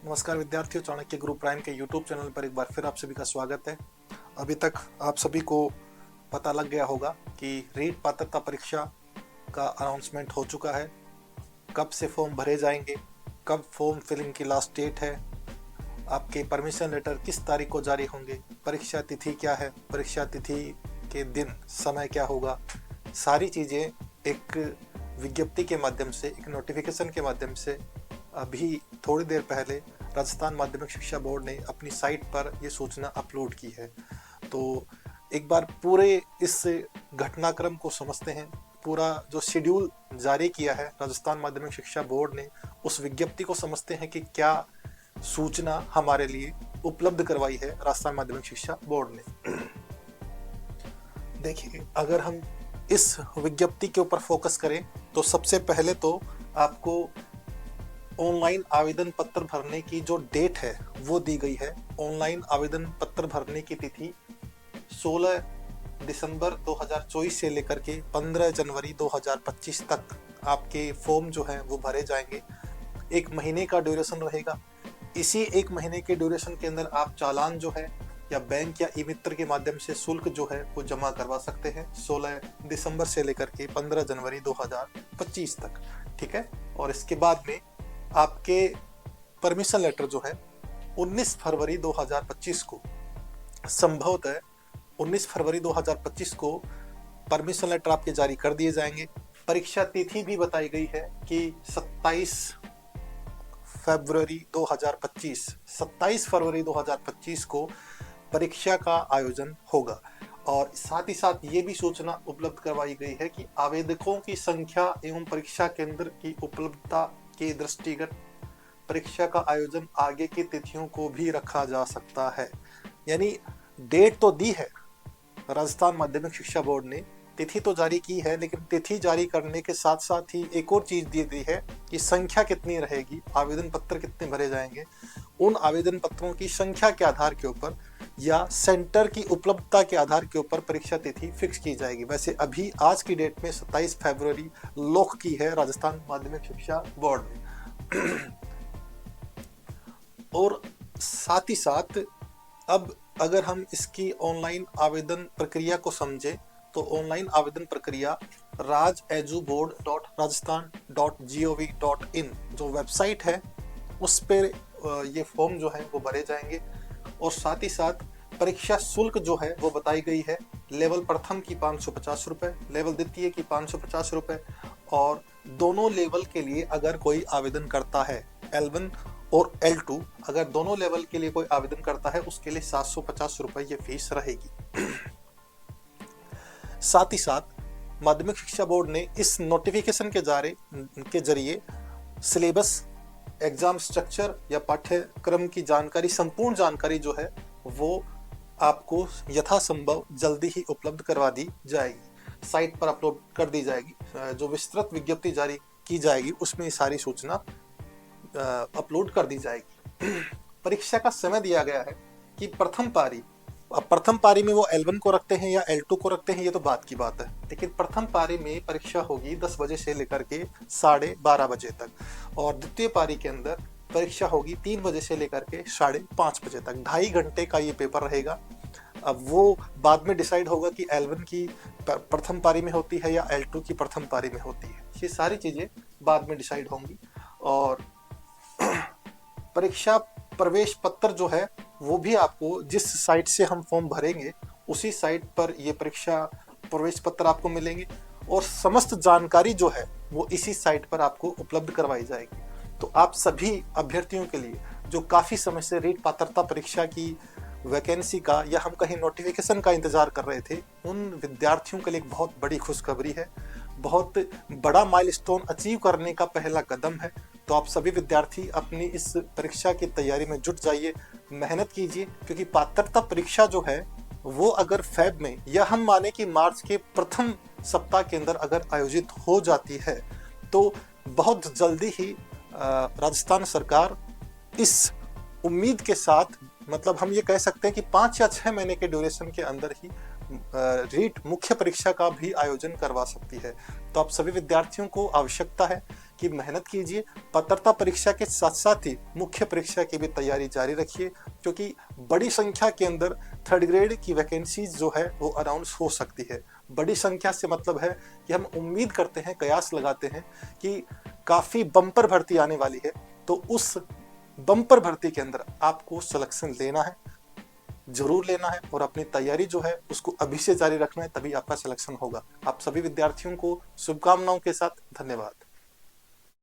नमस्कार विद्यार्थियों, चाणक्य गुरु प्राइम के यूट्यूब चैनल पर एक बार फिर आप सभी का स्वागत है। अभी तक आप सभी को पता लग गया होगा कि रीट पात्रता परीक्षा का अनाउंसमेंट हो चुका है। कब से फॉर्म भरे जाएंगे, कब फॉर्म फिलिंग की लास्ट डेट है, आपके परमिशन लेटर किस तारीख को जारी होंगे, परीक्षा तिथि क्या है, परीक्षा तिथि के दिन समय क्या होगा, सारी चीज़ें एक विज्ञप्ति के माध्यम से, एक नोटिफिकेशन के माध्यम से अभी थोड़ी देर पहले राजस्थान माध्यमिक शिक्षा बोर्ड ने अपनी साइट पर ये सूचना अपलोड की है। तो एक बार पूरे इस घटनाक्रम को समझते हैं। पूरा जो शेड्यूल जारी किया है राजस्थान माध्यमिक शिक्षा बोर्ड ने, उस विज्ञप्ति को समझते हैं कि क्या सूचना हमारे लिए उपलब्ध करवाई है राजस्थान माध्यमिक शिक्षा बोर्ड ने। देखिए, अगर हम इस विज्ञप्ति के ऊपर फोकस करें तो सबसे पहले तो आपको ऑनलाइन आवेदन पत्र भरने की जो डेट है वो दी गई है। ऑनलाइन आवेदन पत्र भरने की तिथि 16 दिसंबर 2024 से लेकर के 15 जनवरी 2025 तक आपके फॉर्म जो है वो भरे जाएंगे। एक महीने का ड्यूरेशन रहेगा। इसी एक महीने के ड्यूरेशन के अंदर आप चालान जो है या बैंक या ई मित्र के माध्यम से शुल्क जो है वो जमा करवा सकते हैं 16 दिसंबर से लेकर के 15 जनवरी 2025 तक। ठीक है। और इसके बाद में आपके परमिशन लेटर जो है 19 फरवरी 2025 को, संभवतः 19 फरवरी 2025 को परमिशन लेटर आपके जारी कर दिए जाएंगे। परीक्षा तिथि भी बताई गई है कि 27 फरवरी 2025 को परीक्षा का आयोजन होगा। और साथ ही साथ ये भी सूचना उपलब्ध करवाई गई है कि आवेदकों की संख्या एवं परीक्षा केंद्र की उपलब्धता के दृष्टिगत परीक्षा का आयोजन आगे की तिथियों को भी रखा जा सकता है। यानी डेट तो दी है राजस्थान माध्यमिक शिक्षा बोर्ड ने, तिथि तो जारी की है, लेकिन तिथि जारी करने के साथ साथ ही एक और चीज दी गई है कि संख्या कितनी रहेगी, आवेदन पत्र कितने भरे जाएंगे। उन आवेदन पत्रों की संख्या के आधार के ऊपर या सेंटर की उपलब्धता के आधार के ऊपर परीक्षा तिथि फिक्स की जाएगी। वैसे अभी आज की डेट में 27 फरवरी लॉक की है राजस्थान माध्यमिक शिक्षा बोर्ड ने। और साथ ही साथ अब अगर हम इसकी ऑनलाइन आवेदन प्रक्रिया को समझे तो ऑनलाइन आवेदन प्रक्रिया rajedu.rajasthan.gov.in जो वेबसाइट है उस पर ये फॉर्म जो है वो भरे जाएंगे। और साथ ही साथ परीक्षा शुल्क जो है वो बताई गई है। लेवल प्रथम की 550 रुपये, लेवल द्वितीय की 550 रुपये, और दोनों लेवल के लिए अगर कोई आवेदन करता है L1 और L2, अगर दोनों लेवल के लिए कोई आवेदन करता है उसके लिए 750 रुपये ये फीस रहेगी। साथ ही साथ माध्यमिक शिक्षा बोर्ड ने इस नोटिफिकेशन के जरिए सिलेबस, एग्जाम स्ट्रक्चर या पाठ्यक्रम की जानकारी, संपूर्ण जानकारी जो है वो आपको यथासंभव जल्दी ही उपलब्ध करवा दी जाएगी, साइट पर अपलोड कर दी जाएगी। जो विस्तृत विज्ञप्ति जारी की जाएगी उसमें सारी सूचना अपलोड कर दी जाएगी। परीक्षा का समय दिया गया है कि प्रथम पारी, अब प्रथम पारी में वो L1 को रखते हैं या L2 को रखते हैं ये तो बात की बात है, लेकिन प्रथम पारी में परीक्षा होगी 10 बजे से लेकर के 12:30 बजे तक, और द्वितीय पारी के अंदर परीक्षा होगी 3 बजे से लेकर के 5:30 बजे तक। 2.5 घंटे का ये पेपर रहेगा। अब वो बाद में डिसाइड होगा कि L1 की प्रथम पारी में होती है या L2 की प्रथम पारी में होती है। ये सारी चीजें बाद में डिसाइड होंगी। और परीक्षा प्रवेश पत्र जो है वो भी आपको जिस साइट से हम फॉर्म भरेंगे उसी साइट पर ये परीक्षा प्रवेश पत्र आपको मिलेंगे, और समस्त जानकारी जो है वो इसी साइट पर आपको उपलब्ध करवाई जाएगी। तो आप सभी अभ्यर्थियों के लिए जो काफ़ी समय से रीट पात्रता परीक्षा की वैकेंसी का या हम कहीं नोटिफिकेशन का इंतजार कर रहे थे, उन विद्यार्थियों के लिए एक बहुत बड़ी खुशखबरी है। बहुत बड़ा माइलस्टोन अचीव करने का पहला कदम है। तो आप सभी विद्यार्थी अपनी इस परीक्षा की तैयारी में जुट जाइए, मेहनत कीजिए, क्योंकि पात्रता परीक्षा जो है वो अगर फेब में या हम माने कि मार्च के प्रथम सप्ताह के अंदर अगर आयोजित हो जाती है तो बहुत जल्दी ही राजस्थान सरकार इस उम्मीद के साथ, मतलब हम ये कह सकते हैं कि 5 या 6 महीने के ड्यूरेशन के अंदर ही रीट मुख्य परीक्षा का भी आयोजन करवा सकती है। तो आप सभी विद्यार्थियों को आवश्यकता है कि मेहनत कीजिए, पात्रता परीक्षा के साथ साथ ही मुख्य परीक्षा की भी तैयारी जारी रखिए, क्योंकि बड़ी संख्या के अंदर थर्ड ग्रेड की वैकेंसीज जो है वो अनाउंस हो सकती है। बड़ी संख्या से मतलब है कि हम उम्मीद करते हैं, कयास लगाते हैं कि काफी बम्पर भर्ती आने वाली है, तो उस बम्पर भर्ती के अंदर आपको सिलेक्शन लेना है, जरूर लेना है, और अपनी तैयारी जो है उसको अभी से जारी रखना है, तभी आपका सिलेक्शन होगा। आप सभी विद्यार्थियों को शुभकामनाओं के साथ धन्यवाद।